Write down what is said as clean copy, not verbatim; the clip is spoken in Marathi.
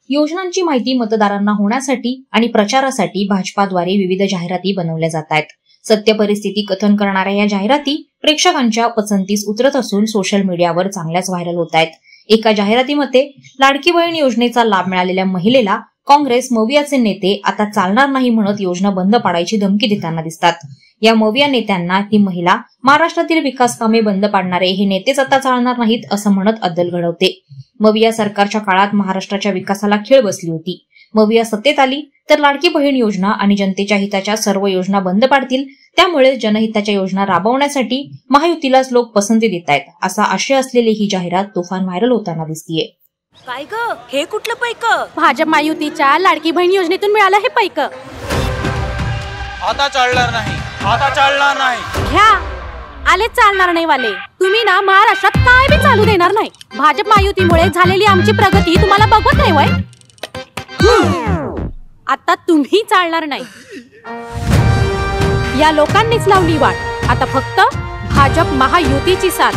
योजनांची माहिती मतदारांना होण्यासाठी आणि प्रचारासाठी भाजपाद्वारे विविध जाहिराती बनवल्या जात आहेत। सत्य परिस्थिती कथन करणाऱ्या या जाहिराती प्रेक्षकांच्या पसंतीस उतरत असून सोशल मीडियावर चांगल्याच व्हायरल होत आहेत। एका जाहिरातीमध्ये लाडकी बहीण योजनेचा लाभ मिळालेल्या महिलेला काँग्रेस मवियाचे नेते आता चालणार नाही म्हणत योजना बंद पाडायची धमकी देताना दिसतात। या मविया नेत्यांना ती महिला महाराष्ट्रातील विकास कामे बंद पाडणारे हे नेतेच आता चालणार नाहीत असं म्हणत अद्दल घडवते। मविया सरकारच्या काळात महाराष्ट्राच्या विकासाला खीळ बसली होती। मविया सत्तेत आली तर लाडकी बहीण योजना आणि जनतेच्या हिताच्या सर्व योजना बंद पाडतील, त्यामुळे जनहिताच्या योजना राबवण्यासाठी महायुतीलाच लोक पसंती देत आहेत असा आशय असलेली ही जाहिरात तुफान व्हायरल होताना दिसतीये। काय ग, हे कुठलं पैक? भाजप महायुतीच्या लाडकी बहीण योजनेतून मिळालं हे पैक। आता चालणार नाही, आता चालणार नाही। घ्या, आले चालणार नाही वाले। तुम्ही ना महाराष्ट्रात काय बी चालू देणार नाही। भाजप महायुतीमुळे झालेली आमची प्रगती तुम्हाला बघवत नाही वय? आता तुम्ही चालणार नाही। या लोकांनीच लावली वाट, आता फक्त भाजप महायुतीची साथ।